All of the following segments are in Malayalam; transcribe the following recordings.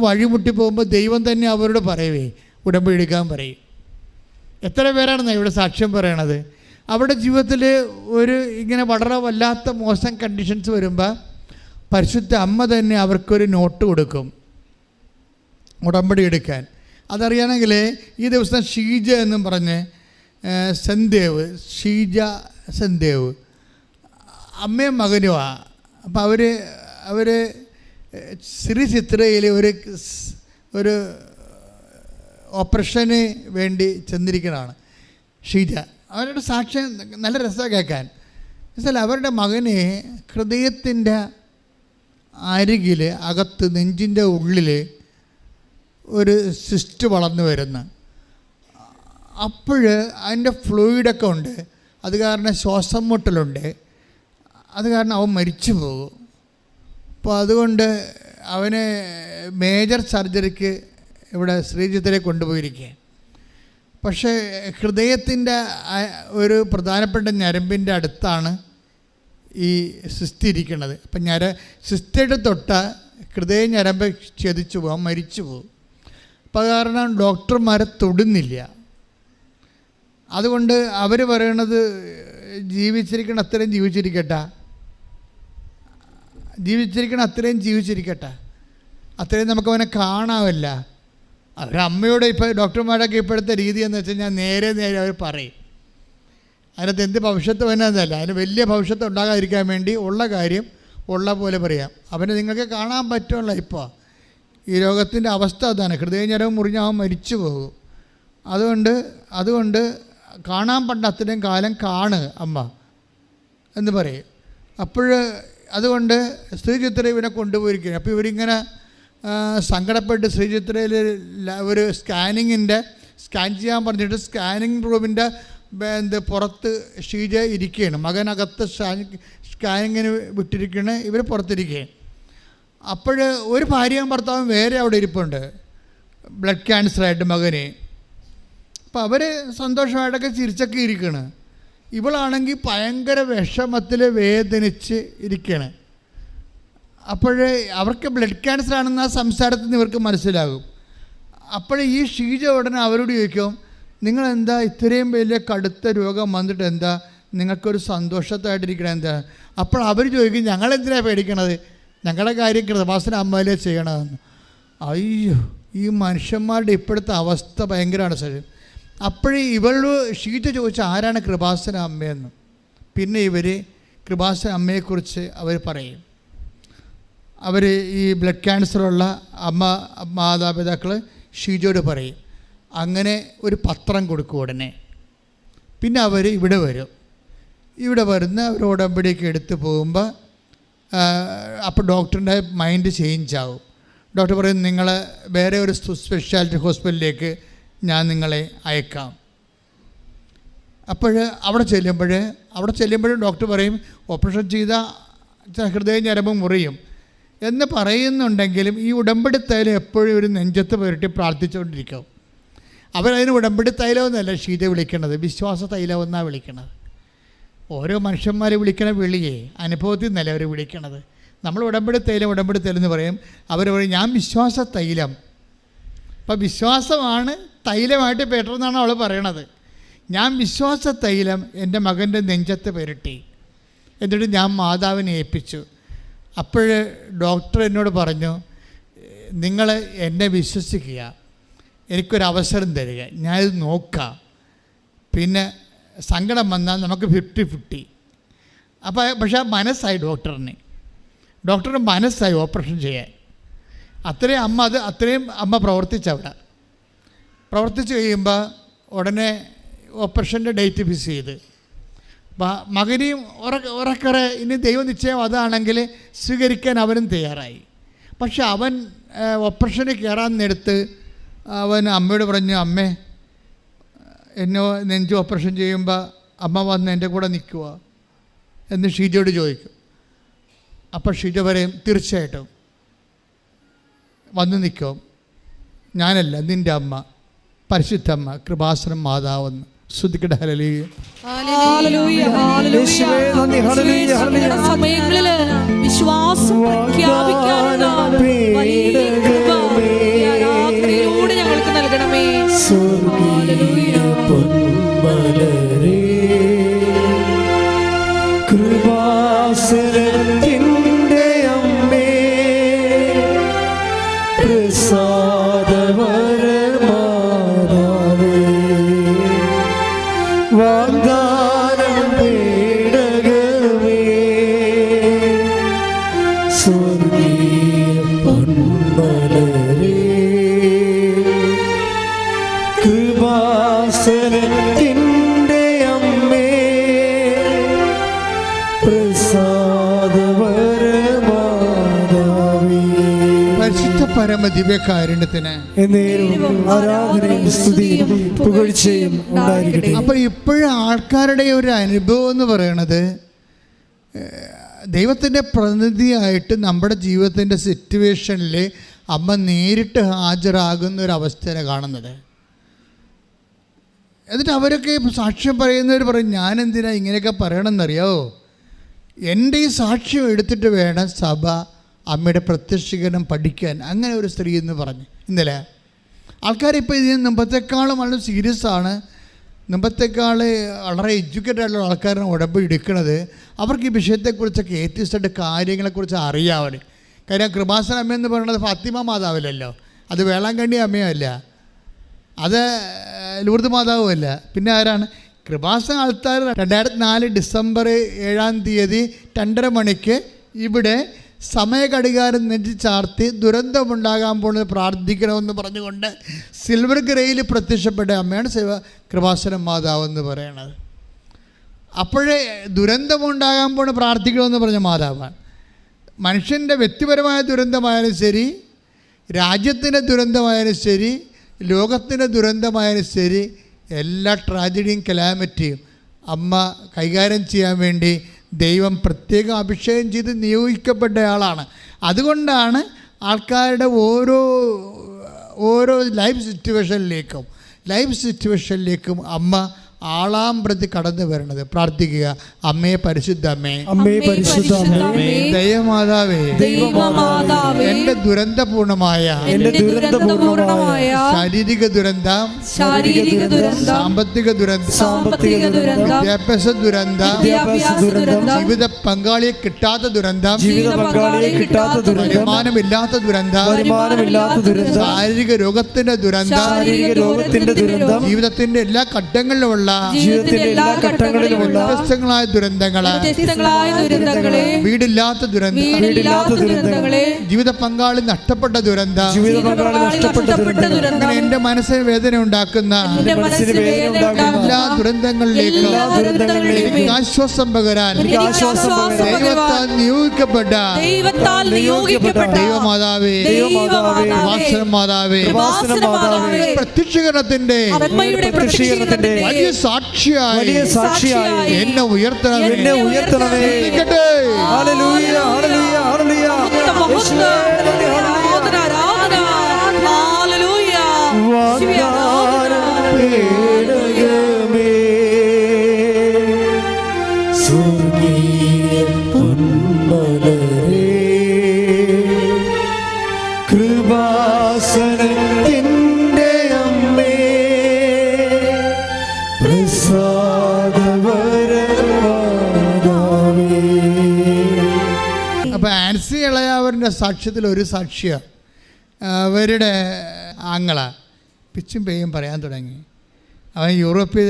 വഴിമുട്ടി പോകുമ്പോൾ ദൈവം തന്നെ അവരോട് പറയവേ ഉടമ്പടി എടുക്കാൻ പറയും. എത്ര പേരാണെന്നാണ് ഇവിടെ സാക്ഷ്യം പറയണത്. അവരുടെ ജീവിതത്തിൽ ഒരു ഇങ്ങനെ വളരെ വല്ലാത്ത മോശം കണ്ടീഷൻസ് വരുമ്പോൾ പരിശുദ്ധ അമ്മ തന്നെ അവർക്കൊരു നോട്ട് കൊടുക്കും ഉടമ്പടി എടുക്കാൻ. അതറിയണമെങ്കിൽ ഈ ദിവസം ഷീജ എന്നും പറഞ്ഞ് സെൻദേവ്, ഷീജ സെൻദേവ് അമ്മയും മകനുമാണ്. അപ്പോൾ അവർ ശ്രീ ചിത്രയിൽ ഒരു ഓപ്പറേഷന് വേണ്ടി ചെന്നിരിക്കുന്നതാണ് ഷീജ. അവരുടെ സാക്ഷ്യം നല്ല രസമാണ് കേൾക്കാൻ. എന്നുവെച്ചാൽ അവരുടെ മകന് ഹൃദയത്തിൻ്റെ അരികിൽ അകത്ത് നെഞ്ചിൻ്റെ ഉള്ളിൽ ഒരു സിസ്റ്റ് വളർന്നു വരുന്നു. അപ്പോൾ അതിൻ്റെ ഫ്ലൂയിഡൊക്കെ ഉണ്ട്. അത് കാരണം ശ്വാസം മുട്ടലുണ്ട്. അത് കാരണം അവൻ മരിച്ചു പോകും. അപ്പോൾ അതുകൊണ്ട് അവന് മേജർ സർജറിക്ക് ഇവിടെ ശ്രീജിത്തിലേക്ക് കൊണ്ടുപോയിരിക്കുക. പക്ഷേ ഹൃദയത്തിൻ്റെ ഒരു പ്രധാനപ്പെട്ട ഞരമ്പിൻ്റെ അടുത്താണ് ഈ സിസ്റ്റ് ഇരിക്കുന്നത്. അപ്പം സിസ്റ്റയുടെ തൊട്ട ഹൃദയ ഞരമ്പ് ഛേദിച്ചു പോകും, മരിച്ചു പോകും. അപ്പോൾ കാരണം ഡോക്ടർമാരെ തൊടുന്നില്ല. അതുകൊണ്ട് അവർ പറയണത് ജീവിച്ചിരിക്കണം അത്രയും ജീവിച്ചിരിക്കട്ടെ, അത്രയും നമുക്കവനെ കാണാമല്ല. അവരമ്മയോട് ഇപ്പോൾ ഡോക്ടർമാരൊക്കെ ഇപ്പോഴത്തെ രീതി എന്ന് വെച്ച് കഴിഞ്ഞാൽ നേരെ അവർ പറയും. അതിനകത്ത് എന്ത് ഭവിഷ്യത്ത് വരുന്നതല്ല, അതിന് വലിയ ഭവിഷ്യത്ത് ഉണ്ടാകാതിരിക്കാൻ വേണ്ടി ഉള്ള കാര്യം ഉള്ള പോലെ പറയാം. അവനെ നിങ്ങൾക്ക് കാണാൻ പറ്റുമല്ലോ. ഇപ്പോൾ ഈ രോഗത്തിൻ്റെ അവസ്ഥ അതാണ്. ഹൃദയഞരവും മുറിഞ്ഞാൽ മരിച്ചു പോകും. അതുകൊണ്ട് കാണാൻ പണ്ട അത്രയും കാലം അമ്മ എന്ന് പറയും. അതുകൊണ്ട് ശ്രീചിത്ര ഇവനെ കൊണ്ടുപോയിരിക്കുകയാണ്. അപ്പോൾ ഇവരിങ്ങനെ സങ്കടപ്പെട്ട് ശ്രീചിത്രയിൽ ഒരു സ്കാൻ ചെയ്യാൻ പറഞ്ഞിട്ട് സ്കാനിങ് റൂമിൻ്റെ പുറത്ത് ഷീജ ഇരിക്കുകയാണ്. മകനകത്ത് സ്കാനിങ്ങിന് വിട്ടിരിക്കുകയാണ്, ഇവർ പുറത്തിരിക്കുകയാണ്. അപ്പോൾ ഒരു ഭാര്യയും ഭർത്താവും വേറെ അവിടെ ഇരിപ്പുണ്ട്, ബ്ലഡ് ക്യാൻസറായിട്ട് മകന്. അപ്പോൾ അവർ സന്തോഷമായിട്ടൊക്കെ ചിരിച്ചൊക്കെ ഇരിക്കുകയാണ്. ഇവളാണെങ്കിൽ ഭയങ്കര വിഷമത്തിൽ വേദനിച്ച് ഇരിക്കുകയാണ്. അപ്പോൾ അവർക്ക് ബ്ലഡ് ക്യാൻസർ ആണെന്ന് ആ സംസാരത്തിൽ നിന്ന് ഇവർക്ക് മനസ്സിലാകും. അപ്പോൾ ഈ ഷീജ ഉടനെ അവരോട് ചോദിക്കും, നിങ്ങളെന്താ ഇത്രയും വലിയ കടുത്ത രോഗം വന്നിട്ട് എന്താ നിങ്ങൾക്കൊരു സന്തോഷത്തായിട്ടിരിക്കണം എന്താ? അപ്പോൾ അവർ ചോദിക്കും, ഞങ്ങളെന്തിനാണ് പേടിക്കണത്, ഞങ്ങളുടെ കാര്യം കൃതഭാസന അമ്മയിലേ ചെയ്യണമെന്ന്. അയ്യോ, ഈ മനുഷ്യന്മാരുടെ ഇപ്പോഴത്തെ അവസ്ഥ ഭയങ്കരമാണ് സാർ. അപ്പോഴേ ഷീജ ചോദിച്ച ആരാണ് കൃപാസന അമ്മയെന്ന്. പിന്നെ ഇവർ കൃപാസന അമ്മയെക്കുറിച്ച് അവർ പറയും. അവർ ഈ ബ്ലഡ് ക്യാൻസറുള്ള മാതാപിതാക്കൾ ഷീജയോട് പറയും. അങ്ങനെ ഒരു പത്രം കൊടുക്കും ഉടനെ. പിന്നെ അവർ ഇവിടെ വരും. ഇവിടെ വരുന്ന അവർ ഉടമ്പടിയൊക്കെ എടുത്ത് പോകുമ്പോൾ അപ്പോൾ ഡോക്ടറിൻ്റെ മൈൻഡ് ചേഞ്ച് ആവും. ഡോക്ടർ പറയും, നിങ്ങൾ വേറെ ഒരു സ്പെഷ്യാലിറ്റി ഹോസ്പിറ്റലിലേക്ക് ഞാൻ നിങ്ങളെ അയക്കാം. അപ്പോൾ അവിടെ ചെല്ലുമ്പോഴും ഡോക്ടർ പറയും, ഓപ്പറേഷൻ ചെയ്ത ഹൃദയ ഞരമ്പ് മുറിയും എന്ന് പറയുന്നുണ്ടെങ്കിലും ഈ ഉടമ്പടി തൈലം എപ്പോഴും ഒരു നെഞ്ചത്ത് പുരട്ടി പ്രാർത്ഥിച്ചുകൊണ്ടിരിക്കും. അവരതിന് ഉടമ്പടി തൈലമെന്നല്ല ഷീജ വിളിക്കണത്, വിശ്വാസ തൈലമെന്നാണ് വിളിക്കണത്. ഓരോ മനുഷ്യന്മാരെ വിളിക്കണ വിളിയേ അനുഭവത്തിൽ നിന്നല്ല അവർ വിളിക്കണത്. നമ്മൾ ഉടമ്പടി തൈലം എന്ന് പറയും. അവർ പറയും, ഞാൻ വിശ്വാസ തൈലം. അപ്പം വിശ്വാസമാണ് തൈലമായിട്ട് പെട്ടെന്നാണ് അവൾ പറയണത്. ഞാൻ വിശ്വാസ തൈലം എൻ്റെ മകൻ്റെ നെഞ്ചത്ത് പുരട്ടി, എന്നിട്ട് ഞാൻ മാതാവിനെ ഏൽപ്പിച്ചു. അപ്പോൾ ഡോക്ടർ എന്നോട് പറഞ്ഞു, നിങ്ങൾ എന്നെ വിശ്വസിക്കുക, എനിക്കൊരവസരം തരിക, ഞാനിത് നോക്കാം, പിന്നെ സങ്കടം വന്നാൽ നമുക്ക് 50-50. പക്ഷേ മനസ്സായി ഡോക്ടറിന് മനസ്സായി ഓപ്പറേഷൻ ചെയ്യാൻ. അത്രയും അമ്മ പ്രവർത്തിച്ച് കഴിയുമ്പോൾ ഉടനെ ഓപ്പറേഷൻ്റെ ഡേറ്റ് ഫിക്സ് ചെയ്ത് മകനെയും ഉറക്കറെ ഇനി ദൈവനിശ്ചയം അതാണെങ്കിൽ സ്വീകരിക്കാൻ അവനും തയ്യാറായി. പക്ഷെ അവൻ ഓപ്പറേഷന് കയറാൻ നേരത്ത് അവൻ അമ്മയോട് പറഞ്ഞു, അമ്മേ എന്നെ നെഞ്ച് ഓപ്പറേഷൻ ചെയ്യുമ്പോൾ അമ്മ വന്ന് എൻ്റെ കൂടെ നിൽക്കുക എന്ന് ഷീജയോട് ചോദിക്കും. അപ്പോൾ ഷീജ പറയും, തീർച്ചയായിട്ടും വന്ന് നിൽക്കും, ഞാനല്ല നിൻ്റെ അമ്മ, പരിശുദ്ധമ്മ, കൃപാസനം മാതാവെന്ന്. സ്തുതിക്കട്ടെ. ഹല്ലേലൂയ. സമയങ്ങളിൽ വിശ്വാസം പ്രഖ്യാപിക്കാനുള്ള വലിയ കൃപ പ്രസാദവരമാതാവേ വാഗ്ദാനം പേടകമേ സ്വർഗീയ പൊന്മലരേ കൃപാസനത്തിൻ്റെ അമ്മേ പ്രസാദവരമാതാവേ പരിശുദ്ധ പരമ ദിവ്യകാരുണ്യത്തിന് ആരാധനയും സ്തുതിയും പുകഴ്ചയും ഉണ്ടായിരിക്കട്ടെ. അപ്പോൾ ഇപ്പോഴും ആൾക്കാരുടെ ഒരു അനുഭവം എന്ന് പറയുന്നത് ദൈവത്തിൻ്റെ പ്രതിനിധിയായിട്ട് നമ്മുടെ ജീവിതത്തിൻ്റെ സിറ്റുവേഷനിൽ അമ്മ നേരിട്ട് ഹാജരാകുന്ന ഒരവസ്ഥയാണ് കാണുന്നത്. എന്നിട്ട് അവരൊക്കെ സാക്ഷ്യം പറയുന്നവർ പറയും, ഞാനെന്തിനാ ഇങ്ങനെയൊക്കെ പറയണമെന്നറിയാമോ? എൻ്റെ ഈ സാക്ഷ്യം എടുത്തിട്ട് വേണം സഭ അമ്മയുടെ പ്രത്യക്ഷീകരണം പഠിക്കാൻ. അങ്ങനെ ഒരു സ്ത്രീ എന്ന് പറഞ്ഞു ഇന്നലെ. ആൾക്കാരിപ്പോൾ ഇതിന് മുമ്പത്തെക്കാളും വളരെ സീരിയസ് ആണ്. മുമ്പത്തെക്കാൾ വളരെ എഡ്യൂക്കേറ്റഡ് ആയിട്ടുള്ള ആൾക്കാരാണ് ഉടമ്പ് എടുക്കുന്നത്. അവർക്ക് ഈ വിഷയത്തെക്കുറിച്ചൊക്കെ ഏത്യസ്റ്റായിട്ട് കാര്യങ്ങളെക്കുറിച്ച് അറിയാവർ. കാര്യം കൃപാസന അമ്മയെന്ന് പറയുന്നത് ഫാത്തിമ മാതാവില്ലല്ലോ, അത് വേളാങ്കണ്ണി അമ്മയല്ല, അത് ലൂർദ് മാതാവുമല്ല. പിന്നെ ആരാണ്? കൃപാസന ആൾക്കാർ 2004 ഡിസംബർ 7-ാം തീയതി 2:30 മണിക്ക് ഇവിടെ സമയഘടികാരം നെഞ്ചി ചാർത്തി ദുരന്തമുണ്ടാകാൻ പോകുന്നത് പ്രാർത്ഥിക്കണമെന്ന് പറഞ്ഞുകൊണ്ട് സിൽവർ ഗ്രേയിൽ പ്രത്യക്ഷപ്പെട്ട അമ്മയാണ് കൃപാസന മാതാവ് എന്ന് പറയണത്. അപ്പോഴേ ദുരന്തമുണ്ടാകാൻ പോകുന്നത് പ്രാർത്ഥിക്കണമെന്ന് പറഞ്ഞ മാതാവാണ്. മനുഷ്യൻ്റെ വ്യക്തിപരമായ ദുരന്തമായാലും ശരി, രാജ്യത്തിൻ്റെ ദുരന്തമായാലും ശരി, ലോകത്തിൻ്റെ ദുരന്തമായാലും ശരി, എല്ലാ ട്രാജഡിയും കലാമിറ്റിയും അമ്മ കൈകാര്യം ചെയ്യാൻ വേണ്ടി ദൈവം പ്രത്യേകം അഭിഷേകം ചെയ്ത് നിയോഗിക്കപ്പെട്ടയാളാണ്. അതുകൊണ്ടാണ് ആൾക്കാരുടെ ഓരോ ലൈഫ് സിറ്റുവേഷനിലേക്കും അമ്മ ആളാം പ്രതി കടന്നു വരണത്. പ്രാർത്ഥിക്കുക. അമ്മേ പരിശുദ്ധ അമ്മേ, അമ്മേ പരിശുദ്ധ അമ്മേ, ദൈവമാതാവേ, എൻ്റെ ദുരന്തപൂർണമായ ശാരീരിക ദുരന്തം, സാമ്പത്തിക ദുരന്തം, വിദ്യാഭ്യാസ ദുരന്തം, ജീവിത പങ്കാളിയെ കിട്ടാത്ത ദുരന്തം, വരുമാനമില്ലാത്ത ദുരന്തം, ശാരീരിക രോഗത്തിന്റെ ദുരന്തം, ജീവിതത്തിന്റെ എല്ലാ ഘട്ടങ്ങളിലുമുള്ള വ്യത്യസ്തങ്ങളായ ദുരന്തങ്ങളെ, വീടില്ലാത്ത ദുരന്തങ്ങളെ, ജീവിത പങ്കാളി നഷ്ടപ്പെട്ട ദുരന്തം, അങ്ങനെ എൻ്റെ മനസ്സിന് വേദന ഉണ്ടാക്കുന്ന എല്ലാ ദുരന്തങ്ങളിലേക്കും എനിക്ക് ആശ്വാസം പകരാൻ ദൈവത്താൽ നിയോഗിക്കപ്പെട്ട ദൈവമാതാവേ, മാതാവേ, പ്രത്യക്ഷീകരണത്തിന്റെ വലിയ സാക്ഷിയായി എന്നെ ഉയർത്തണമേ. ഹല്ലേലൂയ, ഹല്ലേലൂയ, ഹല്ലേലൂയ. സ്വർഗീയ പൊന്മലരേ കൃപാസനത്തിൻ്റെ അമ്മേ പ്രസാദവരമാതാവേ. അപ്പോൾ ആൻസി ഇളയാവരുടെ സാക്ഷ്യത്തിൽ ഒരു സാക്ഷിയാണ്. അവരുടെ ആങ്ങള പിച്ചും പേയും പറയാൻ തുടങ്ങി. അവൻ യൂറോപ്പിൽ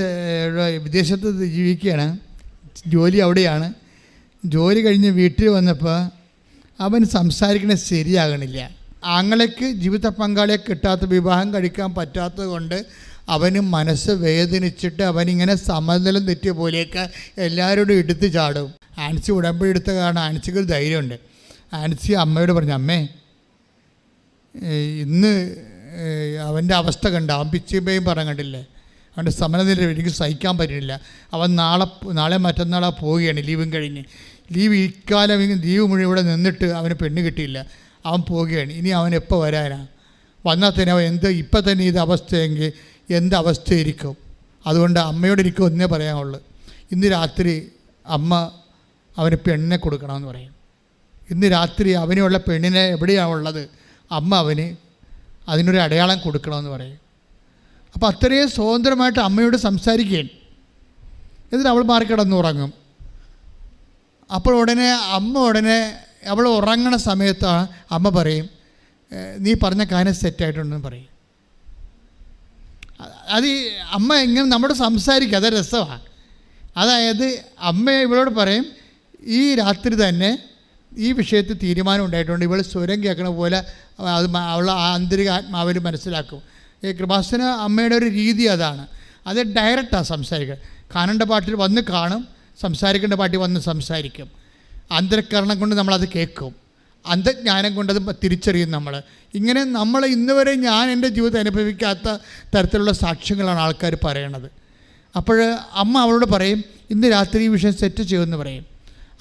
വിദേശത്ത് ജീവിക്കുകയാണ്, ജോലി അവിടെയാണ്. ജോലി കഴിഞ്ഞ് വീട്ടിൽ വന്നപ്പോൾ അവൻ സംസാരിക്കുന്നത് ശരിയാകണില്ല. ആങ്ങളയ്ക്ക് ജീവിത പങ്കാളിയെ കിട്ടാത്ത, വിവാഹം കഴിക്കാൻ പറ്റാത്തത് കൊണ്ട് അവന് മനസ്സ് വേദനിച്ചിട്ട് അവനിങ്ങനെ സമനിലം തെറ്റിയ പോലെയൊക്കെ എല്ലാവരോടും എടുത്ത് ചാടും. ആൻസി ഉടമ്പടി എടുത്ത കാരണം ആൻസിക്ക് ഒരു ധൈര്യമുണ്ട്. ആൻസി അമ്മയോട് പറഞ്ഞു, അമ്മേ ഇന്ന് അവൻ്റെ അവസ്ഥ കണ്ട, അവൻ പിച്ചിപ്പയും പറയാൻ കണ്ടില്ലേ, അവൻ്റെ സമനില എനിക്ക് സഹിക്കാൻ പറ്റുന്നില്ല. അവൻ നാളെ മറ്റന്നാളാ പോവുകയാണ്, ലീവും കഴിഞ്ഞ്. ഇക്കാലം ലീവ് മുഴുവൻ ഇവിടെ നിന്നിട്ട് അവന് പെണ്ണ് കിട്ടിയില്ല, അവൻ പോവുകയാണ്. ഇനി അവൻ എപ്പോൾ വരാനാ? വന്നാൽ തന്നെ അവൻ ഇപ്പം തന്നെ ഇത് അവസ്ഥയെങ്കിൽ എന്ത് അവസ്ഥയായിരിക്കും? അതുകൊണ്ട് അമ്മയോട് എനിക്ക് ഒന്നേ പറയാനുള്ളൂ, ഇന്ന് രാത്രി അമ്മ അവന് പെണ്ണിനെ കൊടുക്കണമെന്ന് പറയും. ഇന്ന് രാത്രി അവനുള്ള പെണ്ണിനെ എവിടെയാണ് ഉള്ളത്, അമ്മ അവന് അതിനൊരു അടയാളം കൊടുക്കണമെന്ന് പറയും. അപ്പോൾ അത്രയും സ്വതന്ത്രമായിട്ട് അമ്മയോട് സംസാരിക്കുകയാണ്. എന്നിട്ട് അവൾ മാറിക്കിടന്നുറങ്ങും. അപ്പോൾ ഉടനെ അവൾ ഉറങ്ങണ സമയത്താണ് അമ്മ പറയും, നീ പറഞ്ഞ കാര്യം സെറ്റായിട്ടുണ്ടെന്ന് പറയും. അത് ഈ അമ്മ ഇങ്ങനെ നമ്മോട് സംസാരിക്കുക, അത് രസമാണ്. അതായത് അമ്മ ഇവളോട് പറയും, ഈ രാത്രി തന്നെ ഈ വിഷയത്തിൽ തീരുമാനം ഉണ്ടായിട്ടുണ്ട്, ഇവൾ സ്വരം കേൾക്കണ പോലെ അത് അവളുടെ ആന്തരിക ആത്മാവിൽ മനസ്സിലാക്കും. ഈ കൃപാസന അമ്മയുടെ ഒരു രീതി അതാണ്. അത് ഡയറക്റ്റാണ് സംസാരിക്കുക. കാണേണ്ട പാട്ടിൽ വന്ന് കാണും, സംസാരിക്കേണ്ട പാട്ടിൽ വന്ന് സംസാരിക്കും. അന്തരക്കരണം കൊണ്ട് നമ്മളത് കേൾക്കും, അന്തജ്ഞാനം കൊണ്ടത് തിരിച്ചറിയും നമ്മൾ. ഇങ്ങനെ നമ്മൾ ഇന്ന് വരെ ഞാൻ എൻ്റെ ജീവിതം അനുഭവിക്കാത്ത തരത്തിലുള്ള സാക്ഷ്യങ്ങളാണ് ആൾക്കാർ പറയണത്. അപ്പോൾ അമ്മ അവളോട് പറയും, ഇന്ന് രാത്രി ഈ വിഷയം സെറ്റ് ചെയ്യുമെന്ന് പറയും.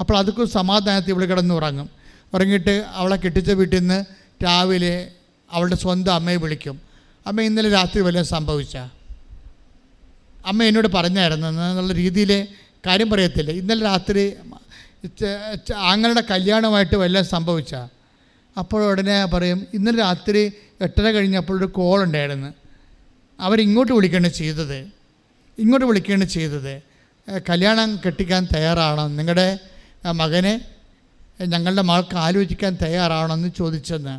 അപ്പോൾ അതൊക്കെ സമാധാനത്തിൽ ഇവിടെ കിടന്ന് ഉറങ്ങും. ഉറങ്ങിയിട്ട് അവളെ കെട്ടിച്ച വീട്ടിൽ നിന്ന് രാവിലെ അവളുടെ സ്വന്തം അമ്മയെ വിളിക്കും. അമ്മ ഇന്നലെ രാത്രി വല്ലതും സംഭവിച്ചാൽ, അമ്മ എന്നോട് പറഞ്ഞായിരുന്നു എന്നുള്ള രീതിയിൽ കാര്യം പറയത്തില്ല. ഇന്നലെ രാത്രി ആങ്ങളുടെ കല്യാണമായിട്ട് വല്ലതും സംഭവിച്ചാൽ, അപ്പോൾ ഉടനെ പറയും, ഇന്നലെ രാത്രി 8:30 കഴിഞ്ഞപ്പോൾ ഒരു കോൾ ഉണ്ടായിരുന്നു, അവരിങ്ങോട്ട് വിളിക്കുകയാണ് ചെയ്തത്, കല്യാണം കെട്ടിക്കാൻ തയ്യാറാണോ, നിങ്ങളുടെ മകനെ ഞങ്ങളുടെ മകൾക്ക് ആലോചിക്കാൻ തയ്യാറാണോ എന്ന് ചോദിച്ചെന്ന്.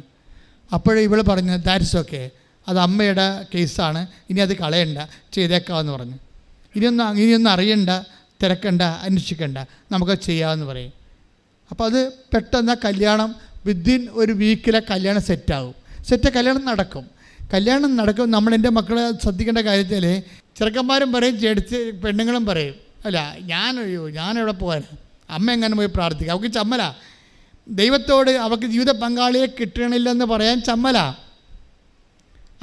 അപ്പോൾ ഇവൾ പറഞ്ഞു, ദാറ്റ്സ് ഓക്കെ, അത് അമ്മയുടെ കേസാണ്, ഇനി അത് കളയണ്ട, ചെയ്തേക്കാമെന്ന് പറഞ്ഞു. ഇനിയൊന്നും അറിയണ്ട, തിരക്കണ്ട, അന്വേഷിക്കണ്ട, നമുക്ക് ചെയ്യാമെന്ന് പറയും. അപ്പോൾ അത് പെട്ടെന്ന് കല്യാണം വിത്തിൻ ഒരു വീക്കിലെ കല്യാണം സെറ്റാകും. കല്യാണം നടക്കും. നമ്മളെൻ്റെ മക്കളെ ശ്രദ്ധിക്കേണ്ട കാര്യത്തിൽ ചെറുക്കന്മാരും പറയും, പെണ്ണുങ്ങളും പറയും, അല്ല ഞാനെവിടെ പോകാൻ, അമ്മ എങ്ങനെ പോയി പ്രാർത്ഥിക്കുക, അവൾക്ക് ചമ്മല, ദൈവത്തോട് അവൾക്ക് ജീവിത പങ്കാളിയെ കിട്ടണില്ലെന്ന് പറയാൻ ചമ്മല.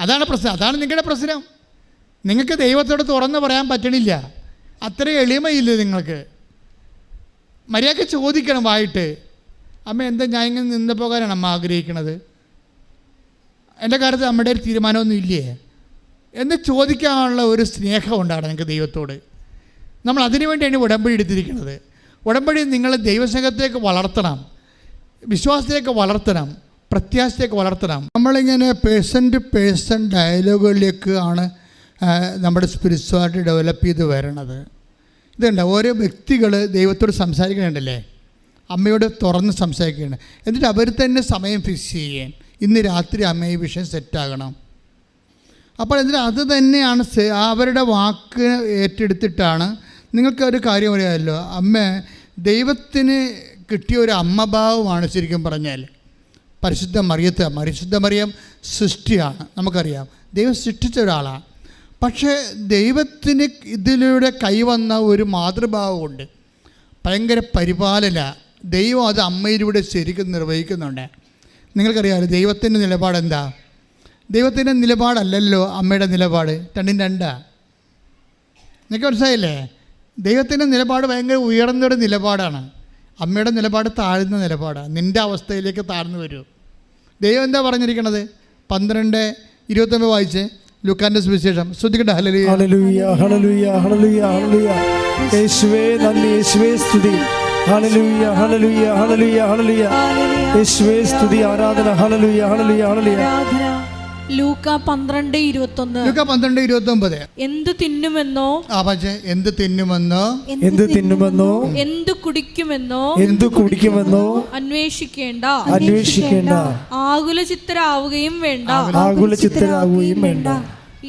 അതാണ് പ്രശ്നം, അതാണ് നിങ്ങളുടെ പ്രശ്നം. നിങ്ങൾക്ക് ദൈവത്തോട് തുറന്ന് പറയാൻ പറ്റണില്ല, അത്രയും എളിമയില്ല നിങ്ങൾക്ക്. മര്യാദയ്ക്ക് ചോദിക്കണം വായിട്ട്, അമ്മ എന്താ ഞാൻ ഇങ്ങനെ നിന്ന് പോകാനാണ് അമ്മ ആഗ്രഹിക്കണത്, എൻ്റെ കാര്യത്തിൽ അമ്മയുടെ ഒരു തീരുമാനമൊന്നും ഇല്ലേ എന്ന് ചോദിക്കാനുള്ള ഒരു സ്നേഹം ഉണ്ടാണ് നിങ്ങൾക്ക് ദൈവത്തോട്. നമ്മൾ അതിനു വേണ്ടിയാണ് ഉടമ്പടി എടുത്തിരിക്കുന്നത്. ഉടമ്പടി നിങ്ങൾ ദൈവസ്നേഹത്തേക്ക് വളർത്തണം, വിശ്വാസത്തേക്ക് വളർത്തണം, പ്രത്യാശത്തേക്ക് വളർത്തണം. നമ്മളിങ്ങനെ പേഴ്സൺ ടു പേഴ്സൺ ഡയലോഗുകളിലേക്ക് ആണ് നമ്മുടെ സ്പിരിച്വാലിറ്റി ഡെവലപ്പ് ചെയ്ത് വരണത്. ഇതുണ്ട്, ഓരോ വ്യക്തികൾ ദൈവത്തോട് സംസാരിക്കണുണ്ടല്ലേ, അമ്മയോട് തുറന്ന് സംസാരിക്കുകയാണ്. എന്നിട്ട് അവർ തന്നെ സമയം ഫിക്സ് ചെയ്യാൻ, ഇന്ന് രാത്രി അമ്മ ഈ വിഷയം സെറ്റാകണം. അപ്പോൾ എന്നിട്ട് അത് തന്നെയാണ് അവരുടെ വാക്ക് ഏറ്റെടുത്തിട്ടാണ്. നിങ്ങൾക്ക് ഒരു കാര്യം അറിയാമല്ലോ, അമ്മ ദൈവത്തിന് കിട്ടിയ ഒരു അമ്മഭാവമാണ് ശരിക്കും പറഞ്ഞാൽ. പരിശുദ്ധ മറിയം സൃഷ്ടിയാണ്, നമുക്കറിയാം, ദൈവം സൃഷ്ടിച്ച ഒരാളാണ്. പക്ഷേ ദൈവത്തിന് ഇതിലൂടെ കൈവന്ന ഒരു മാതൃഭാവമുണ്ട്, ഭയങ്കര പരിപാലന. ദൈവം അത് അമ്മയിലൂടെ ശരിക്കും നിർവഹിക്കുന്നുണ്ട്. നിങ്ങൾക്കറിയാമല്ലോ ദൈവത്തിൻ്റെ നിലപാടെന്താ? ദൈവത്തിൻ്റെ നിലപാടല്ലല്ലോ അമ്മയുടെ നിലപാട്, രണ്ടും രണ്ടാ. നിങ്ങൾക്ക് മനസ്സിലായില്ലേ? ദൈവത്തിൻ്റെ നിലപാട് ഭയങ്കര ഉയർന്നൊരു നിലപാടാണ്, അമ്മയുടെ നിലപാട് താഴ്ന്ന നിലപാടാണ്. നിൻ്റെ അവസ്ഥയിലേക്ക് താഴ്ന്നു വരൂ. ദൈവം എന്താ പറഞ്ഞിരിക്കണത്? 12:29 വായിച്ച്, ലൂക്കാന്റെ സുവിശേഷം. ശ്രദ്ധിക്കട്ടെ. ഹല്ലേലൂയ ഹല്ലേലൂയ ഹല്ലേലൂയ ഹല്ലേലൂയ ഹല്ലേലൂയ. യേശുവേ നന്ദി, യേശുവേ സ്തുതി. ഹല്ലേലൂയ ഹല്ലേലൂയ ഹല്ലേലൂയ ഹല്ലേലൂയ. യേശുവേ സ്തുതി, ആരാധന. ഹല്ലേലൂയ ഹല്ലേലൂയ ഹല്ലേലൂയ. ലൂക്ക 12:29. എന്ത് തിന്നുമെന്നോ, എന്ത് തിന്നുമെന്നോ, എന്ത് കുടിക്കുമെന്നോ അന്വേഷിക്കേണ്ട, ആകുലചിത്തരാവുകയും വേണ്ട.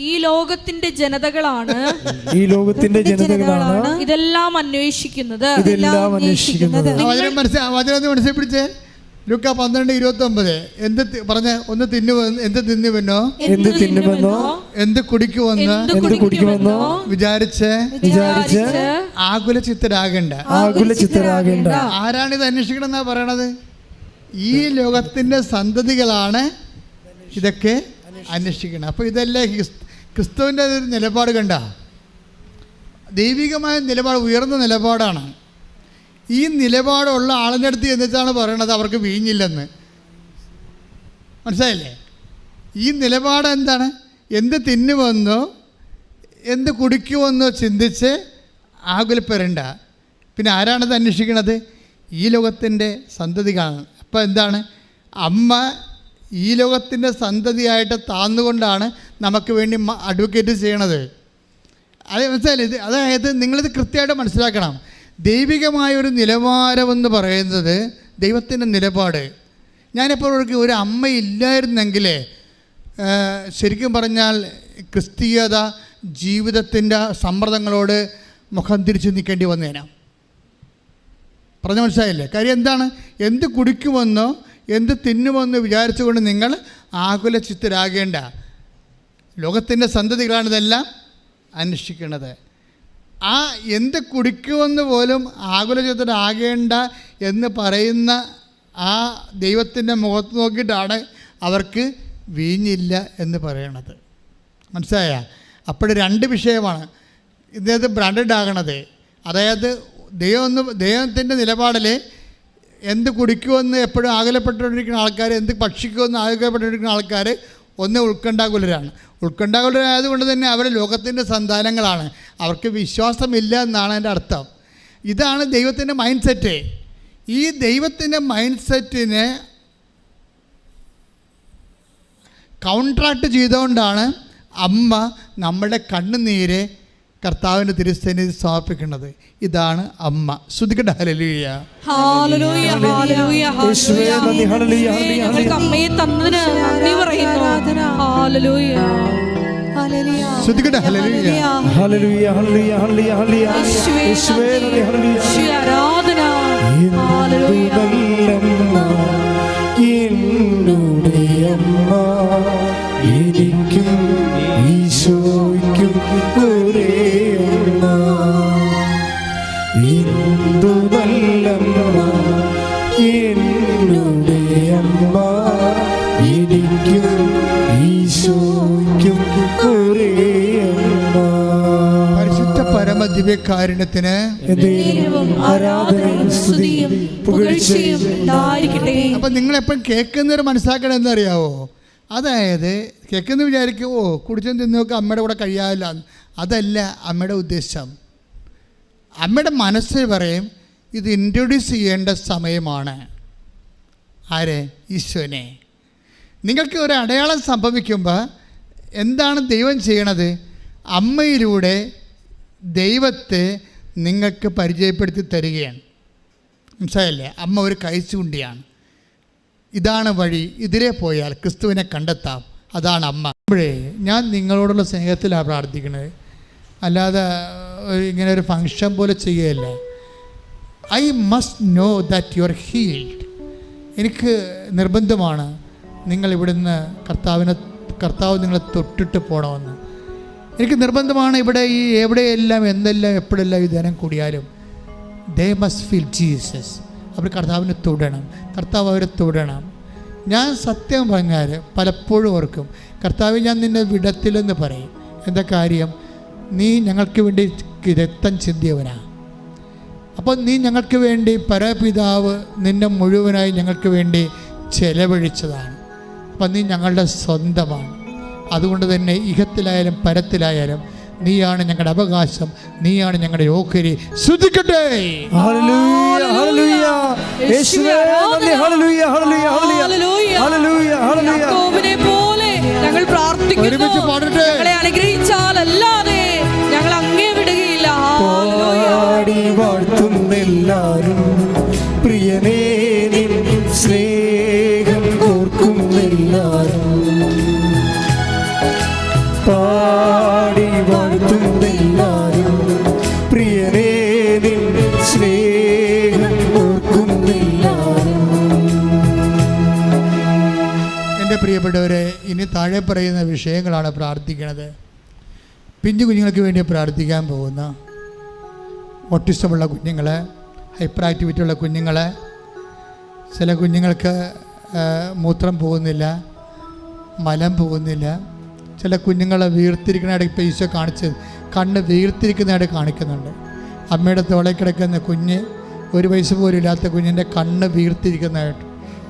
ഈ ലോകത്തിന്റെ ജനതകളാണ് ഇതെല്ലാം അന്വേഷിക്കുന്നത്. മനസ്സിലാപ്പിടിച്ചേ. ലൂക്ക 12:29. എന്ത് പറഞ്ഞ, എന്ത് തിന്നുമെന്നോ, എന്ത് കുടിക്കുമെന്നോ വിചാരിച്ച് ആകുലചിത്തരാകേണ്ട. ആരാണിത് അന്വേഷിക്കണം എന്നാ പറയണത്? ഈ ലോകത്തിന്റെ സന്തതികളാണ് ഇതൊക്കെ അന്വേഷിക്കണം. അപ്പോൾ ഇതല്ലേ ക്രിസ്തുവിൻ്റെ ഒരു നിലപാട് കണ്ട, ദൈവികമായ നിലപാട്, ഉയർന്ന നിലപാടാണ്. ഈ നിലപാടുള്ള ആളിൻ്റെ അടുത്ത് എന്നിട്ടാണ് പറയണത് അവർക്ക് വീഞ്ഞില്ലെന്ന്. മനസ്സിലായില്ലേ? ഈ നിലപാട് എന്താണ്? എന്ത് തിന്നുമെന്നോ എന്ത് കുടിക്കുമെന്നോ ചിന്തിച്ച് ആകുലപ്പെടേണ്ട. പിന്നെ ആരാണത് അന്വേഷിക്കണത്? ഈ ലോകത്തിൻ്റെ സന്തതികളാണ്. അപ്പോൾ എന്താണ്? അമ്മ ഈ ലോകത്തിൻ്റെ സന്തതിയായിട്ട് താന്നുകൊണ്ടാണ് നമുക്ക് വേണ്ടി അഡ്വക്കേറ്റ് ചെയ്യണത്. അത് മനസ്സിലായില്ലേ? അതായത് നിങ്ങളിത് കൃത്യമായിട്ട് മനസ്സിലാക്കണം. ദൈവികമായൊരു നിലവാരമെന്ന് പറയുന്നത് ദൈവത്തിൻ്റെ നിലപാട്. ഞാനിപ്പോൾ ഒരു അമ്മയില്ലായിരുന്നെങ്കിൽ ശരിക്കും പറഞ്ഞാൽ ക്രിസ്തീയത ജീവിതത്തിൻ്റെ സമ്മർദ്ദങ്ങളോട് മുഖം തിരിച്ച് നിൽക്കേണ്ടി വന്നേനാ. പറഞ്ഞ മനസ്സിലായില്ലേ? കാര്യം എന്താണ്? എന്ത് കുടിക്കുമെന്നോ എന്ത് തിന്നുമെന്നോ വിചാരിച്ചുകൊണ്ട് നിങ്ങൾ ആകുലചിത്തരാകേണ്ട. ലോകത്തിൻ്റെ സന്തതികളാണ് ഇതെല്ലാം അന്വേഷിക്കുന്നത്. ആ എന്ത് കുടിക്കുമെന്ന് പോലും ആകുലചിത്തരാകേണ്ട എന്ന് പറയുന്ന ആ ദൈവത്തിൻ്റെ മുഖത്ത് നോക്കിയിട്ടാണ് അവർക്ക് വീഞ്ഞില്ല എന്ന് പറയണത്. മനസ്സിലായ? അപ്പോൾ രണ്ട് വിഷയമാണ് ഇദ്ദേഹത്തെ ബ്രാൻഡഡ് ആകണത്. അതായത് ദൈവത്തിൻ്റെ നിലപാടിൽ എന്ത് കുടിക്കുമെന്ന് എപ്പോഴും ആകുലപ്പെട്ടുകൊണ്ടിരിക്കുന്ന ആൾക്കാർ, എന്ത് ഭക്ഷിക്കുമെന്ന് ആകുലപ്പെട്ടുകൊണ്ടിരിക്കുന്ന ആൾക്കാർ ഒന്ന് ഉത്കണ്ഠാകുലരാണ്. ഉത്കണ്ഠാകുലരായതുകൊണ്ട് തന്നെ അവർ ലോകത്തിൻ്റെ സന്താനങ്ങളാണ്. അവർക്ക് വിശ്വാസമില്ല എന്നാണ് എൻ്റെ അർത്ഥം. ഇതാണ് ദൈവത്തിൻ്റെ മൈൻഡ് സെറ്റ്. ഈ ദൈവത്തിൻ്റെ മൈൻഡ് സെറ്റിനെ കൗൺട്രാക്ട് ചെയ്തുകൊണ്ടാണ് അമ്മ നമ്മുടെ കണ്ണുനീരെ കർത്താവിൻ്റെ തിരുസന്നിധി സമർപ്പിക്കുന്നത്. ഇതാണ് അമ്മ. ശ്രുതിക്കട്ടെ ഹല്ലേലൂയ. ഹല്ലേലൂയ ഹല്ലേലൂയ ഹല്ലേലൂയ. ഞങ്ങൾക്ക് അമ്മയെ തന്നതിന് നന്ദി പറയുന്നു. ഹല്ലേലൂയ ഹല്ലേലൂയ. ശ്രുതിക്കട്ടെ ഹല്ലേലൂയ ഹല്ലേലൂയ ഹല്ലേലൂയ ഹല്ലേലൂയ ഹല്ലേലൂയ. യേശുവേ നന്ദി. ഹല്ലേലൂയ. ആരാധന. ഹല്ലേലൂയ. എന്നുടെ അമ്മ എനിക്കും ഈശോയ്ക്കും ഒരേ അമ്മ. എന്തു നല്ലമ്മ എന്നുടെ അമ്മ എനിക്കും ഈശോയ്ക്കും ഒരേ അമ്മ. പരിശുദ്ധ പരമദിവ്യകാരുണ്യത്തിന് ആരാധനയും സ്തുതിയും പുകഴ്ചയും ഉണ്ടായിരിക്കട്ടെ. അപ്പം നിങ്ങളെപ്പോഴും കേൾക്കുന്നവർ മനസ്സിലാക്കണം എന്നറിയാവോ? അതായത് കേൾക്കുന്ന വിചാരിക്കും കുടിച്ചും തിന്നൊക്കെ അമ്മയുടെ കൂടെ കഴിയാവില്ല. അതല്ല അമ്മയുടെ ഉദ്ദേശം. അമ്മയുടെ മനസ്സിൽ പറയും ഇത് ഇൻട്രൊഡ്യൂസ് ചെയ്യേണ്ട സമയമാണ്. ആരെ? ഈശോനെ. നിങ്ങൾക്ക് ഒരു അടയാളം സംഭവിക്കുമ്പോൾ എന്താണ് ദൈവം ചെയ്യണത്? അമ്മയിലൂടെ ദൈവത്തെ നിങ്ങൾക്ക് പരിചയപ്പെടുത്തി തരികയാണ്. മനസ്സിലായല്ലേ? അമ്മ ഒരു കൈച്ചുണ്ടിയാണ്. ഇതാണ് വഴി. ഇതിലേ പോയാൽ ക്രിസ്തുവിനെ കണ്ടെത്താം. അതാണ് അമ്മ. അപ്പോഴേ ഞാൻ നിങ്ങളോടുള്ള സ്നേഹത്തിലാണ് പ്രാർത്ഥിക്കുന്നത്, അല്ലാതെ ഇങ്ങനെ ഒരു ഫങ്ഷൻ പോലെ ചെയ്യുകയല്ല. I must know that you are healed. എനിക്ക് നിർബന്ധമാണ് നിങ്ങൾ ഇവിടുന്ന് കർത്താവ് നിങ്ങളെ തൊട്ടിട്ട് പോകണമെന്ന്. എനിക്ക് നിർബന്ധമാണ്. ഇവിടെ ഈ എവിടെയെല്ലാം എന്തെല്ലാം എപ്പോഴെല്ലാം ഈ ധനം കൂടിയാലും ദേ മസ്റ്റ് ഫീൽ ജീസസ്. അവർ കർത്താവിനെ തൊടണം. കർത്താവ് അവരെ തൊടണം. ഞാൻ സത്യം പറഞ്ഞാൽ പലപ്പോഴും ഓർക്കും, കർത്താവ് ഞാൻ നിന്നെ വിടത്തില്ലെന്ന് പറയും. എന്താ കാര്യം? നീ ഞങ്ങൾക്ക് വേണ്ടി രക്തം ചിന്തിയവനാ. അപ്പോൾ നീ ഞങ്ങൾക്ക് വേണ്ടി പരപിതാവ് നിന്നെ മുഴുവനായി ഞങ്ങൾക്ക് വേണ്ടി ചെലവഴിച്ചതാണ്. അപ്പം നീ ഞങ്ങളുടെ സ്വന്തമാണ്. അതുകൊണ്ട് തന്നെ ഇഹത്തിലായാലും പരത്തിലായാലും നീയാണ് ഞങ്ങളുടെ അവകാശം, നീയാണ് ഞങ്ങളുടെ ഓഹരി. ശ്രുതിക്കട്ടെ. ഹല്ലേലൂയ ഹല്ലേലൂയ. യേശുവേ നന്ദി. ഹല്ലേലൂയ ഹല്ലേലൂയ ഹല്ലേലൂയ ഹല്ലേലൂയ ഹല്ലേലൂയ. യാക്കോബിനെ പോലെ ഞങ്ങൾ പ്രാർത്ഥിക്കുന്നു. ഒരുമിച്ച് പാടട്ടെ. ഞങ്ങളെ അനുഗ്രഹിച്ചാലല്ലാതെ ഞങ്ങൾ അങ്ങേ വിടുകയില്ല. പാടി വാഴ്ത്തുന്നെല്ലാരും പ്രിയനേ നിൻ സ്നേഹം ഓർക്കുന്നെല്ലാരും. പാടി വാഴ്ത്തുന്നെല്ലാരും പ്രിയനേ നിൻ സ്നേഹം ഓർക്കുന്നെല്ലാരും. എൻ്റെ പ്രിയപ്പെട്ടവരെ, ഇനി താഴെ പറയുന്ന വിഷയങ്ങളാണ് പ്രാർത്ഥിക്കുന്നത്. പിഞ്ചു കുഞ്ഞുങ്ങൾക്ക് വേണ്ടി പ്രാർത്ഥിക്കാൻ പോകുന്ന ഓട്ടിസമുള്ള കുഞ്ഞുങ്ങൾ, ഹൈപ്പർ ആക്ടിവിറ്റി ഉള്ള കുഞ്ഞുങ്ങൾ, ചില കുഞ്ഞുങ്ങൾക്ക് മൂത്രം പോകുന്നില്ല, മലം പോകുന്നില്ല, ചില കുഞ്ഞുങ്ങളെ വീർത്തിരിക്കുന്നതായിട്ട് ഇപ്പോൾ ഈശോ കാണിച്ച് കണ്ണ് വീർത്തിരിക്കുന്നതായിട്ട് കാണിക്കുന്നുണ്ട്. അമ്മയുടെ തോളയിൽ കിടക്കുന്ന കുഞ്ഞ്, 1 വയസ്സ് പോലും ഇല്ലാത്ത കുഞ്ഞിൻ്റെ കണ്ണ് വീർത്തിരിക്കുന്നതായിട്ട്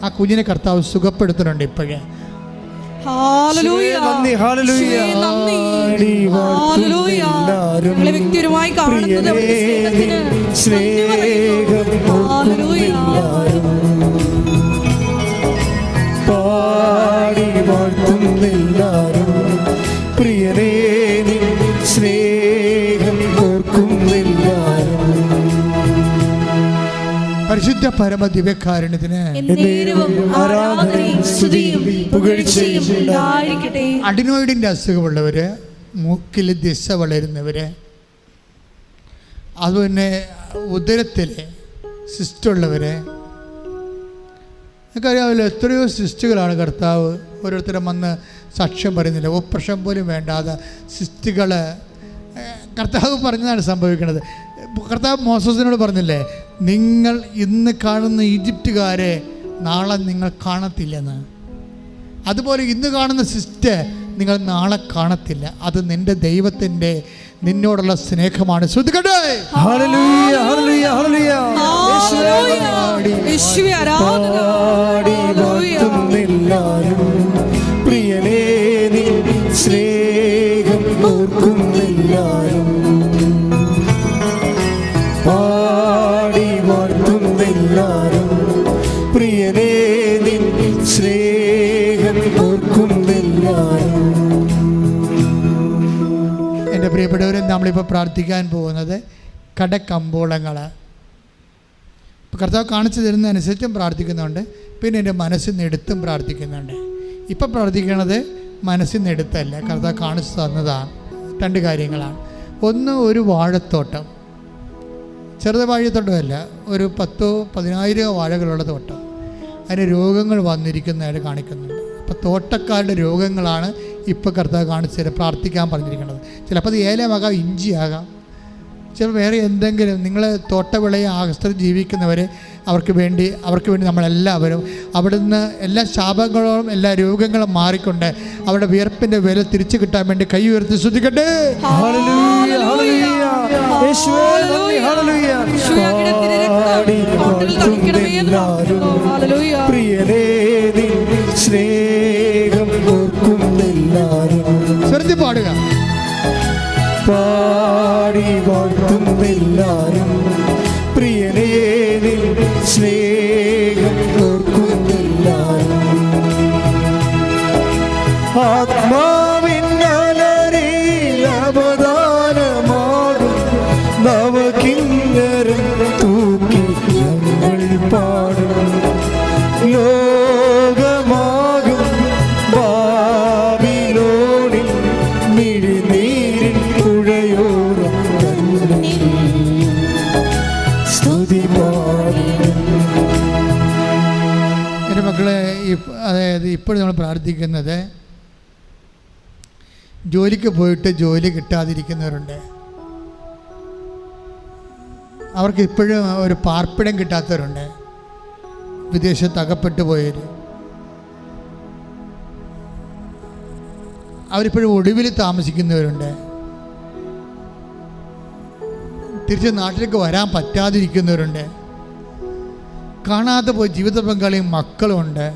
ആ കുഞ്ഞിനെ കർത്താവ് സുഖപ്പെടുത്തുന്നുണ്ട് ഇപ്പോഴേ. ഹല്ലേലൂയ. നന്ദി. ഹല്ലേലൂയ. ഹല്ലേലൂയ. ഞങ്ങളെ വ്യക്തിപരമായി കാണുന്നത് സ്നേഹം പാടി വാഴ്ത്തുന്നെല്ലാരും പ്രിയനേ നിൻ സ്നേഹം ഓർക്കുന്നെല്ലാരും. പരിശുദ്ധ പരിശുദ്ധ പരമ ദിവ്യകാരുണ്യത്തിന് അഡിനോയിഡിൻ്റെ അസുഖമുള്ളവര്, മൂക്കിൽ ദിശ വളരുന്നവര്, അതുപോലെ ഉദരത്തിൽ സിസ്റ്റുള്ളവര്, നമുക്കറിയാമല്ലോ എത്രയോ സിസ്റ്റുകളാണ് കർത്താവ് ഓരോരുത്തരും വന്ന് സാക്ഷ്യം പറയുന്നില്ല. ഓപ്പറേഷൻ പോലും വേണ്ടാതെ സിസ്റ്റുകൾ കർത്താവ് പറഞ്ഞതാണ് സംഭവിക്കുന്നത്. കർത്താവ് മോസസിനോട് പറഞ്ഞില്ലേ, നിങ്ങൾ ഇന്ന് കാണുന്ന ഈജിപ്തുകാരെ നാളെ നിങ്ങൾ കാണത്തില്ലെന്ന്. അതുപോലെ ഇന്ന് കാണുന്ന സിസ്റ്റ് നിങ്ങൾ നാളെ കാണത്തില്ല. അത് നിന്റെ ദൈവത്തിൻ്റെ നിന്നോടുള്ള സ്നേഹമാണ്. ശ്രദ്ധിക്കട്ടെ. പ്രിയനേ സ്നേഹം ഓർക്കുന്നെല്ലാരും, പാടി വാഴ്ത്തുന്നെല്ലാരും, പ്രിയനേ സ്നേഹം ഓർക്കുന്നെല്ലാരും. എൻ്റെ പ്രിയപ്പെട്ടവരെ, നമ്മളിപ്പോൾ പ്രാർത്ഥിക്കാൻ പോകുന്നത് കടക്കമ്പോളങ്ങൾ. ഇപ്പോൾ കർത്താവ് കാണിച്ചു തരുന്നതനുസരിച്ചും പ്രാർത്ഥിക്കുന്നുണ്ട്, പിന്നെ എൻ്റെ മനസ്സിൽ നിന്ന് എടുത്തും പ്രാർത്ഥിക്കുന്നുണ്ട്. ഇപ്പം പ്രാർത്ഥിക്കുന്നത് മനസ്സിൽ നിന്ന് എടുത്തല്ല, കർത്താവ് കാണിച്ചു തന്നതാണ്. 2 കാര്യങ്ങളാണ്. ഒന്ന്, ഒരു വാഴത്തോട്ടം, ചെറുത വാഴത്തോട്ടമല്ല, ഒരു 10,000-15,000 വാഴകളുള്ള തോട്ടം. അതിന് രോഗങ്ങൾ വന്നിരിക്കുന്നതായിട്ട് കാണിക്കുന്നുണ്ട്. അപ്പോൾ തോട്ടക്കാരുടെ രോഗങ്ങളാണ് ഇപ്പോൾ കർത്താവ് കാണിച്ചു തരാം, പ്രാർത്ഥിക്കാൻ പറഞ്ഞിരിക്കുന്നത്. ചിലപ്പോൾ അത് ഏലമാകാം, ഇഞ്ചിയാകാം, ചിലപ്പോൾ വേറെ എന്തെങ്കിലും. നിങ്ങൾ തോട്ടവിളയെ ആശ്രയിച്ച് ജീവിക്കുന്നവർ, അവർക്ക് വേണ്ടി നമ്മളെല്ലാവരും അവിടുന്ന് എല്ലാ ശാപങ്ങളും എല്ലാ രോഗങ്ങളും മാറിക്കൊണ്ട് അവരുടെ വിയർപ്പിൻ്റെ വില തിരിച്ചു കിട്ടാൻ വേണ്ടി കൈ ഉയർത്തി ശ്രദ്ധിക്കട്ടെ. ശ്രദ്ധ പാടുക. പാടി വാഴ്ത്തുന്നെല്ലാരും, പ്രിയനേ സ്നേഹം ഓർക്കുന്നെല്ലാരും. ആത്മാവിന്നലരിൽ അവദാനമാകും നവകിന്നരം തൂക്കി ഞങ്ങൾ പാടും. ലോകമാകും ബാബിലോണിൽ മിഴിനീരിൻ പുഴയോരം സ്തുതി പാടി. എൻ്റെ മക്കളെ, അതായത് ഇപ്പോഴും നമ്മൾ പ്രാർത്ഥിക്കുന്നത്, ജോലിക്ക് പോയിട്ട് ജോലി കിട്ടാതിരിക്കുന്നവരുണ്ട്. അവർക്ക് ഇപ്പോഴും ഒരു പാർപ്പിടം കിട്ടാത്തവരുണ്ട്. വിദേശത്ത് അകപ്പെട്ടു പോയവർ, അവരിപ്പോഴും ഒടുവിൽ താമസിക്കുന്നവരുണ്ട്. തിരിച്ച് നാട്ടിലേക്ക് വരാൻ പറ്റാതിരിക്കുന്നവരുണ്ട്. കാണാതെ പോയി ജീവിത പങ്കാളിയും മക്കളുമുണ്ട്.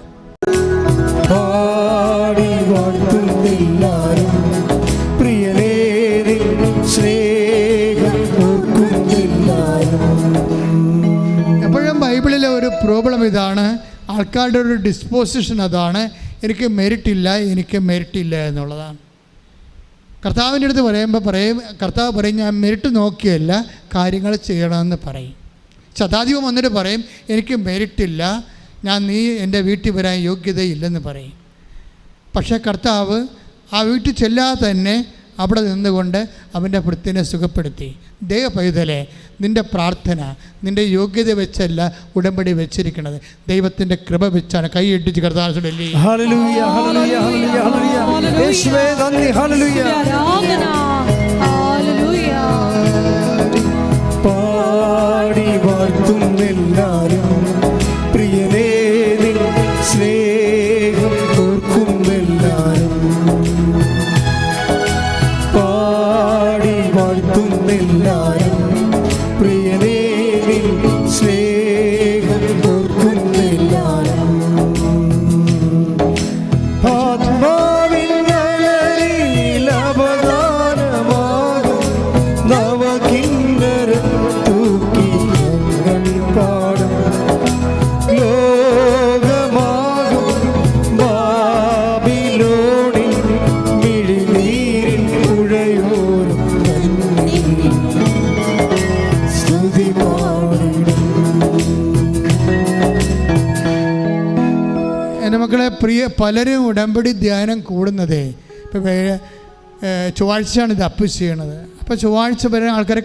എപ്പോഴും ബൈബിളിലെ ഒരു പ്രോബ്ലം ഇതാണ്, ആൾക്കാരുടെ ഒരു ഡിസ്പോസിഷൻ അതാണ്, എനിക്ക് മെരിറ്റില്ല എന്നുള്ളതാണ്. കർത്താവിൻ്റെ അടുത്ത് കർത്താവ് പറയും, ഞാൻ മെരിറ്റ് നോക്കിയല്ല കാര്യങ്ങൾ ചെയ്യണമെന്ന് പറയും. ശതാധിപം വന്നിട്ട് പറയും, എനിക്ക് മെരിറ്റില്ല, നീ എൻ്റെ വീട്ടിൽ വരാൻ യോഗ്യതയില്ലെന്ന് പറയും. പക്ഷേ കർത്താവ് ആ വീട്ടിൽ ചെല്ലാതെ തന്നെ അവിടെ നിന്നുകൊണ്ട് അവൻ്റെ ഭൃത്യനെ സുഖപ്പെടുത്തി. ദൈവ പൈതലേ, നിൻ്റെ പ്രാർത്ഥന നിൻ്റെ യോഗ്യത വെച്ചല്ല ഉടമ്പടി വെച്ചിരിക്കുന്നത്, ദൈവത്തിൻ്റെ കൃപ വെച്ചാണ്. കൈ ഇട്ടിച്ച് കർത്താവ് പാടി വാഴ്ത്തുന്നെല്ലാരും, പ്രിയനേ സ്നേഹം ഓർക്കുന്നെല്ലാരും. പാടി വാഴ്ത്തുന്നെല്ലാരും, പ്രിയനേ സ്നേഹം ഓർക്കുന്നെല്ലാരും. ആത്മാവിൻ നഗരിയിൽ അവദാനമാകും നവകിന്നരം തൂക്കി ഞങ്ങൾ പാടും. പലരും ഉടമ്പടി ധ്യാനം കൂടുന്നത് ഇപ്പോൾ ചൊവ്വാഴ്ചയാണ് ഇത് അപ്പ് ചെയ്യണത്. അപ്പോൾ ചൊവ്വാഴ്ച വരെ ആൾക്കാരെ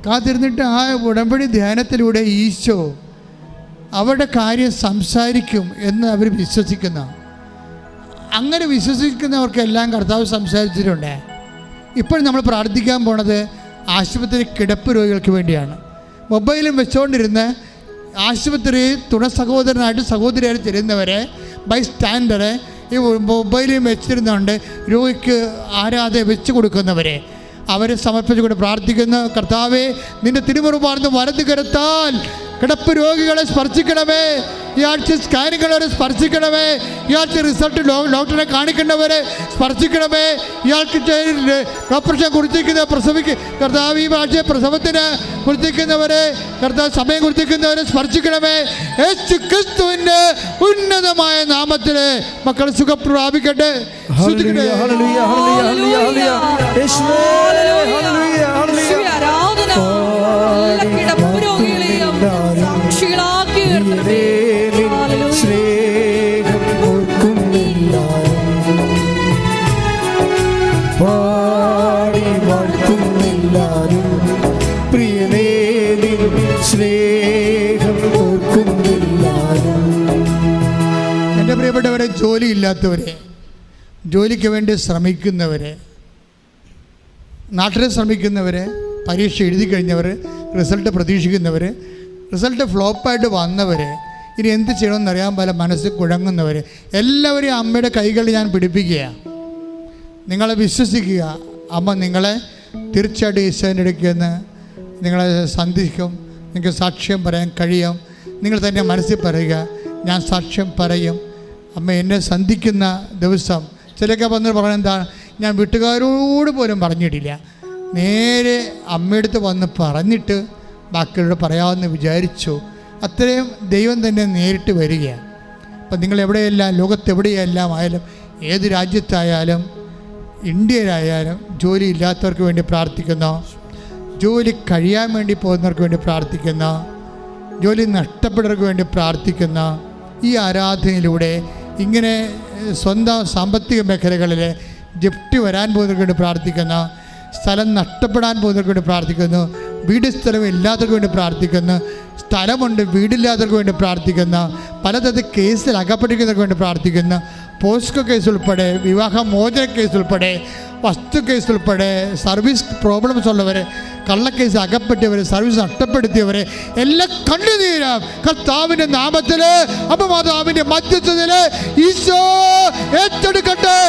കാത്തിരുന്നിട്ട് ആ ഉടമ്പടി ധ്യാനത്തിലൂടെ ഈശോ അവരുടെ കാര്യം സംസാരിക്കും എന്ന് അവർ വിശ്വസിക്കുന്ന, അങ്ങനെ വിശ്വസിക്കുന്നവർക്കെല്ലാം കർത്താവ് സംസാരിച്ചിട്ടുണ്ട്. ഇപ്പോൾ നമ്മൾ പ്രാർത്ഥിക്കാൻ പോണത് ആശുപത്രി കിടപ്പ് രോഗികൾക്ക് വേണ്ടിയാണ്. മൊബൈലും വെച്ചുകൊണ്ടിരുന്ന് ആശുപത്രി തുണ സഹോദരനായിട്ട് സഹോദരിയായിട്ട് ചെല്ലുന്നവരെ, ബൈ സ്റ്റാൻഡറെ ഈ മൊബൈലും വെച്ചിരുന്നുകൊണ്ട് രോഗിക്ക് ആരാധന വെച്ച് കൊടുക്കുന്നവരെ അവരെ സമർപ്പിച്ചുകൊണ്ട് പ്രാർത്ഥിക്കുന്ന കർത്താവേ, നിന്റെ തിരുമുറുപാർന്ന് വലത് കരത്താൽ കിടപ്പ് രോഗികളെ സ്പർശിക്കണമേ. ഈ ആഴ്ച സ്കാനിങ്ങളെ സ്പർശിക്കണമേ. ഈ ആഴ്ച റിസൾട്ട് ഡോക്ടറെ കാണിക്കേണ്ടവരെ സ്പർശിക്കണമേ. ഇയാൾക്ക് ഓപ്പറേഷൻ കുറിച്ചിരിക്കുന്ന കർത്താവ് ഈ ആഴ്ച പ്രസവത്തിന് കുറിച്ചിരിക്കുന്നവരെ, കർത്താവ് സമയം കുറിച്ചിരിക്കുന്നവരെ സ്പർശിക്കണമേ. യേശു ക്രിസ്തുവിൻ്റെ ഉന്നതമായ നാമത്തിൽ മക്കൾ സുഖം പ്രാപിക്കട്ടെ. സ്നേഹം പാടി വാഴ്ത്തുന്നില്ലാരും പ്രിയനേ, സ്നേഹം ഓർക്കുന്നില്ലാരും. എൻ്റെ പ്രിയപ്പെട്ടവരെ, ജോലിയില്ലാത്തവരെ, ജോലിക്ക് വേണ്ടി ശ്രമിക്കുന്നവരെ, നാട്ടിൽ ശ്രമിക്കുന്നവരെ, പരീക്ഷ എഴുതി കഴിഞ്ഞവർ, റിസൾട്ട് പ്രതീക്ഷിക്കുന്നവർ, റിസൾട്ട് ഫ്ലോപ്പായിട്ട് വന്നവർ, ഇനി എന്ത് ചെയ്യണമെന്നറിയാൻ പല മനസ്സിൽ കുഴങ്ങുന്നവർ, എല്ലാവരെയും അമ്മയുടെ കൈകളിൽ ഞാൻ പിടിപ്പിക്കുക. നിങ്ങളെ വിശ്വസിക്കുക. അമ്മ നിങ്ങളെ തീർച്ചയായിട്ടും ഈശോൻ്റെ അടുക്കൽ നിന്ന് നിങ്ങളെ സന്ധിക്കും. നിങ്ങൾക്ക് സാക്ഷ്യം പറയാൻ കഴിയും. നിങ്ങൾ തന്നെ മനസ്സിൽ പറയുക, ഞാൻ സാക്ഷ്യം പറയും. അമ്മ എന്നെ സന്ധിക്കുന്ന ദിവസം ചിലൊക്കെ വന്ന് പറയുന്നത് എന്താണ്, ഞാൻ വീട്ടുകാരോട് പോലും പറഞ്ഞിട്ടില്ല, നേരെ അമ്മയടുത്ത് വന്ന് പറഞ്ഞിട്ട് ബാക്കിയോട് പറയാമെന്ന് വിചാരിച്ചു. അത്രയും ദൈവം തന്നെ നേരിട്ട് വരികയാണ്. അപ്പം നിങ്ങൾ എവിടെയെല്ലാം, ലോകത്തെവിടെയെല്ലാം ആയാലും, ഏത് രാജ്യത്തായാലും, ഇന്ത്യയിലായാലും ജോലി ഇല്ലാത്തവർക്ക് വേണ്ടി പ്രാർത്ഥിക്കുന്നു, ജോലി കഴിയാൻ വേണ്ടി പോകുന്നവർക്ക് വേണ്ടി പ്രാർത്ഥിക്കുന്നു, ജോലി നഷ്ടപ്പെട്ടവർക്ക് വേണ്ടി പ്രാർത്ഥിക്കുന്നു. ഈ ആരാധനയിലൂടെ ഇങ്ങനെ സ്വന്തം സാമ്പത്തിക മേഖലകളിൽ ജപ്തി വരാൻ പോകുന്നവർക്ക് വേണ്ടി പ്രാർത്ഥിക്കുന്നു, സ്ഥലം നഷ്ടപ്പെടാൻ പോകുന്നവർക്ക് വേണ്ടി പ്രാർത്ഥിക്കുന്നു, വീട് സ്ഥലം ഇല്ലാത്തവർക്ക് വേണ്ടി പ്രാർത്ഥിക്കുന്നു, സ്ഥലമുണ്ട് വീടില്ലാത്തവർക്ക് വേണ്ടി പ്രാർത്ഥിക്കുന്നു, പലതരം കേസിൽ അകപ്പെട്ടിരിക്കുന്നവർക്ക് വേണ്ടി പ്രാർത്ഥിക്കുന്നു, പോസ്കോ കേസ് ഉൾപ്പെടെ, വിവാഹ മോചന കേസ് ഉൾപ്പെടെ, വസ്തു കേസ് ഉൾപ്പെടെ, സർവീസ് പ്രോബ്ലംസ് ഉള്ളവരെ, കള്ളക്കേസ് അകപ്പെട്ടവരെ, സർവീസ് നഷ്ടപ്പെടുത്തിയവരെ എല്ലാം കണ്ണുനീരാം കർത്താവിൻ്റെ നാമത്തിൽ, അമ്മ മാതാവിൻ്റെ മധ്യസ്ഥതയിൽ ഈശോ ഏറ്റെടുക്കട്ടെ.